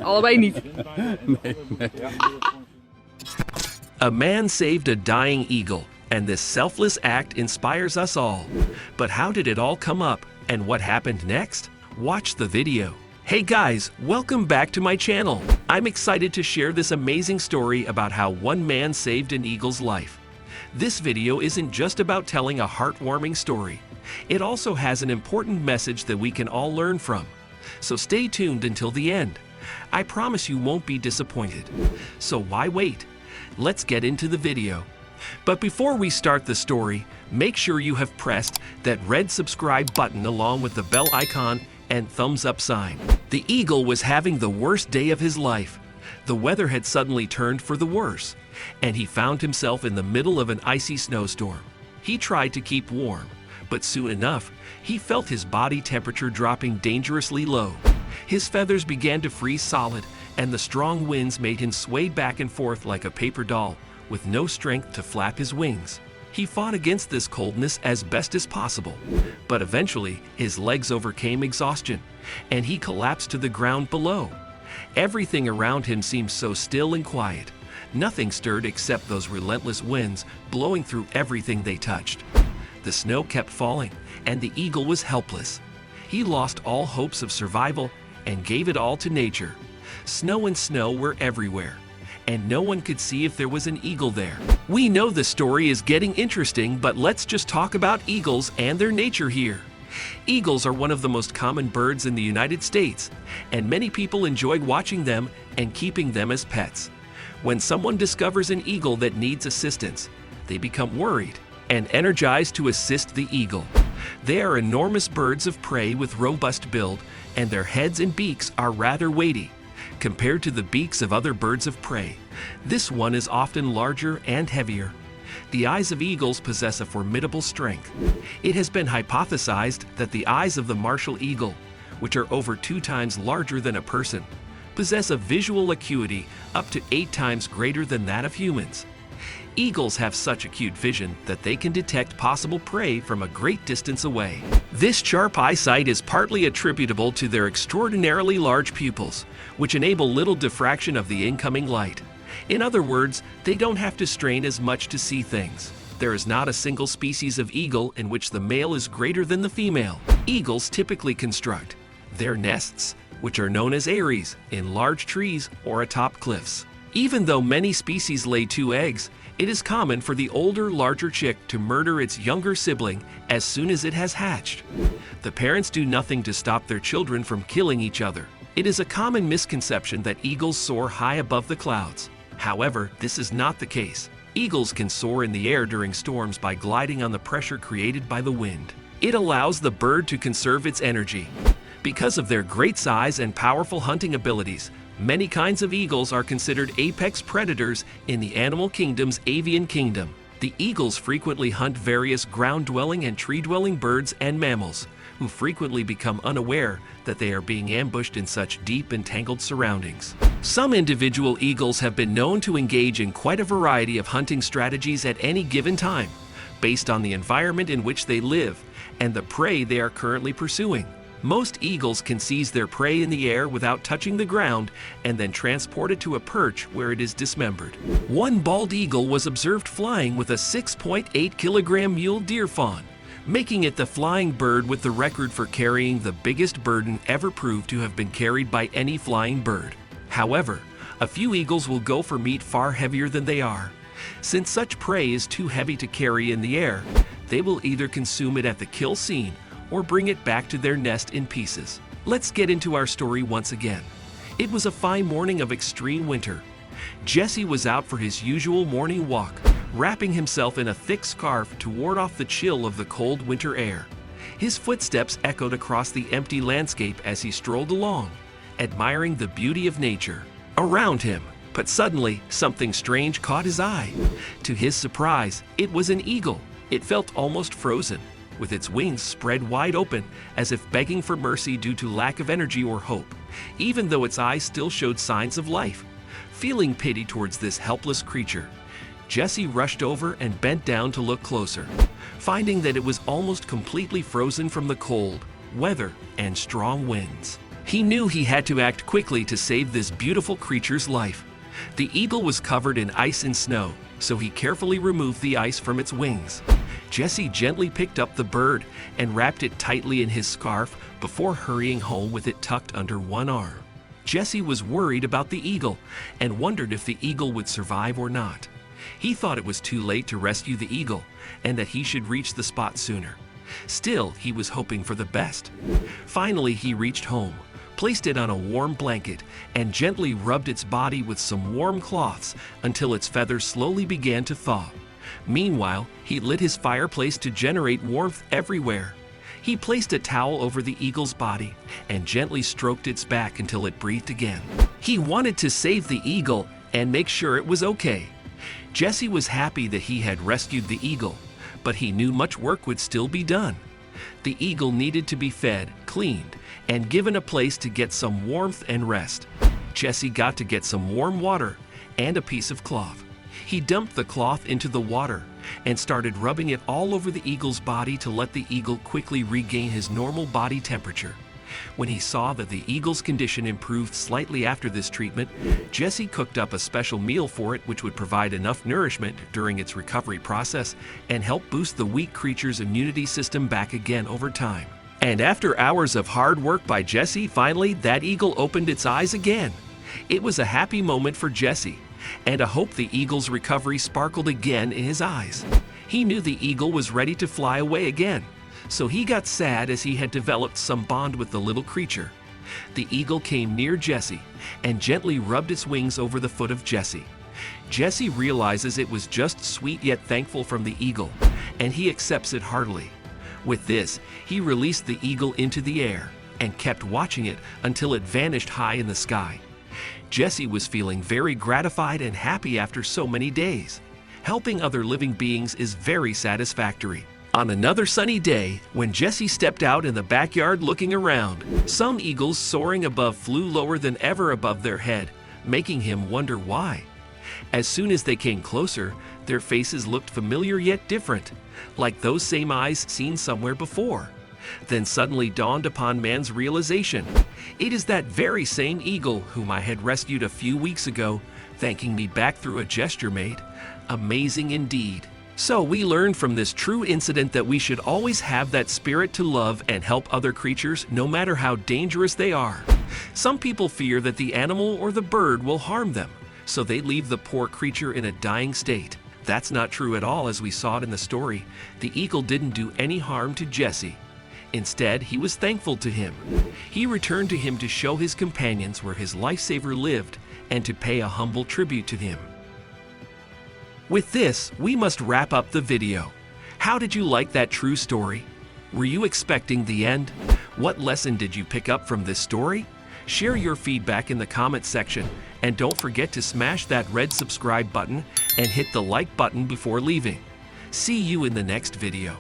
Allebei niet. A man saved a dying eagle, and this selfless act inspires us all. But how did it all come up, and what happened next? Watch the video. Hey guys, welcome back to my channel. I'm excited to share this amazing story about how one man saved an eagle's life. This video isn't just about telling a heartwarming story. It also has an important message that we can all learn from. So stay tuned until the end. I promise you won't be disappointed. So why wait? Let's get into the video. But before we start the story, make sure you have pressed that red subscribe button along with the bell icon and thumbs up sign. The eagle was having the worst day of his life. The weather had suddenly turned for the worse, and he found himself in the middle of an icy snowstorm. He tried to keep warm, but soon enough, he felt his body temperature dropping dangerously low. His feathers began to freeze solid, and the strong winds made him sway back and forth like a paper doll, with no strength to flap his wings. He fought against this coldness as best as possible, but eventually his legs overcame exhaustion, and he collapsed to the ground below. Everything around him seemed so still and quiet. Nothing stirred except those relentless winds blowing through everything they touched. The snow kept falling, and the eagle was helpless. He lost all hopes of survival and gave it all to nature. Snow and snow were everywhere, and no one could see if there was an eagle there. We know the story is getting interesting, but let's just talk about eagles and their nature here. Eagles are one of the most common birds in the United States, and many people enjoy watching them and keeping them as pets. When someone discovers an eagle that needs assistance, they become worried and energized to assist the eagle. They are enormous birds of prey with robust build, and their heads and beaks are rather weighty. Compared to the beaks of other birds of prey, this one is often larger and heavier. The eyes of eagles possess a formidable strength. It has been hypothesized that the eyes of the martial eagle, which are over 2 times larger than a person, possess a visual acuity up to 8 times greater than that of humans. Eagles have such acute vision that they can detect possible prey from a great distance away. This sharp eyesight is partly attributable to their extraordinarily large pupils, which enable little diffraction of the incoming light. In other words, they don't have to strain as much to see things. There is not a single species of eagle in which the male is greater than the female. Eagles typically construct their nests, which are known as eyries, in large trees or atop cliffs. Even though many species lay 2 eggs, it is common for the older, larger chick to murder its younger sibling as soon as it has hatched. The parents do nothing to stop their children from killing each other. It is a common misconception that eagles soar high above the clouds. However, this is not the case. Eagles can soar in the air during storms by gliding on the pressure created by the wind. It allows the bird to conserve its energy. Because of their great size and powerful hunting abilities, many kinds of eagles are considered apex predators in the animal kingdom's avian kingdom. The eagles frequently hunt various ground-dwelling and tree-dwelling birds and mammals, who frequently become unaware that they are being ambushed in such deep and tangled surroundings. Some individual eagles have been known to engage in quite a variety of hunting strategies at any given time, based on the environment in which they live and the prey they are currently pursuing. Most eagles can seize their prey in the air without touching the ground and then transport it to a perch where it is dismembered. One bald eagle was observed flying with a 6.8 kilogram mule deer fawn, making it the flying bird with the record for carrying the biggest burden ever proved to have been carried by any flying bird. However, a few eagles will go for meat far heavier than they are. Since such prey is too heavy to carry in the air, they will either consume it at the kill scene or bring it back to their nest in pieces. Let's get into our story once again. It was a fine morning of extreme winter. Jesse was out for his usual morning walk, wrapping himself in a thick scarf to ward off the chill of the cold winter air. His footsteps echoed across the empty landscape as he strolled along, admiring the beauty of nature around him. But suddenly, something strange caught his eye. To his surprise, it was an eagle. It felt almost frozen, with its wings spread wide open as if begging for mercy due to lack of energy or hope, even though its eyes still showed signs of life. Feeling pity towards this helpless creature, Jesse rushed over and bent down to look closer, finding that it was almost completely frozen from the cold, weather, and strong winds. He knew he had to act quickly to save this beautiful creature's life. The eagle was covered in ice and snow, so he carefully removed the ice from its wings. Jesse gently picked up the bird and wrapped it tightly in his scarf before hurrying home with it tucked under one arm. Jesse was worried about the eagle and wondered if the eagle would survive or not. He thought it was too late to rescue the eagle and that he should reach the spot sooner. Still, he was hoping for the best. Finally, he reached home, placed it on a warm blanket, and gently rubbed its body with some warm cloths until its feathers slowly began to thaw. Meanwhile, he lit his fireplace to generate warmth everywhere. He placed a towel over the eagle's body and gently stroked its back until it breathed again. He wanted to save the eagle and make sure it was okay. Jesse was happy that he had rescued the eagle, but he knew much work would still be done. The eagle needed to be fed, cleaned, and given a place to get some warmth and rest. Jesse got to get some warm water and a piece of cloth. He dumped the cloth into the water and started rubbing it all over the eagle's body to let the eagle quickly regain his normal body temperature. When he saw that the eagle's condition improved slightly after this treatment, Jesse cooked up a special meal for it which would provide enough nourishment during its recovery process and help boost the weak creature's immunity system back again over time. And after hours of hard work by Jesse, finally that eagle opened its eyes again. It was a happy moment for Jesse, and a hope the eagle's recovery sparkled again in his eyes. He knew the eagle was ready to fly away again, so he got sad as he had developed some bond with the little creature. The eagle came near Jesse and gently rubbed its wings over the foot of Jesse. Jesse realizes it was just sweet yet thankful from the eagle, and he accepts it heartily. With this, he released the eagle into the air and kept watching it until it vanished high in the sky. Jesse was feeling very gratified and happy after so many days. Helping other living beings is very satisfactory. On another sunny day, when Jesse stepped out in the backyard looking around, some eagles soaring above flew lower than ever above their head, making him wonder why. As soon as they came closer, their faces looked familiar yet different, like those same eyes seen somewhere before. Then suddenly dawned upon man's realization. It is that very same eagle whom I had rescued a few weeks ago, thanking me back through a gesture made. Amazing indeed. So we learned from this true incident that we should always have that spirit to love and help other creatures no matter how dangerous they are. Some people fear that the animal or the bird will harm them, so they leave the poor creature in a dying state. That's not true at all, as we saw it in the story. The eagle didn't do any harm to Jesse. Instead, he was thankful to him. He returned to him to show his companions where his lifesaver lived and to pay a humble tribute to him. With this, we must wrap up the video. How did you like that true story? Were you expecting the end? What lesson did you pick up from this story? Share your feedback in the comments section, and don't forget to smash that red subscribe button and hit the like button before leaving. See you in the next video.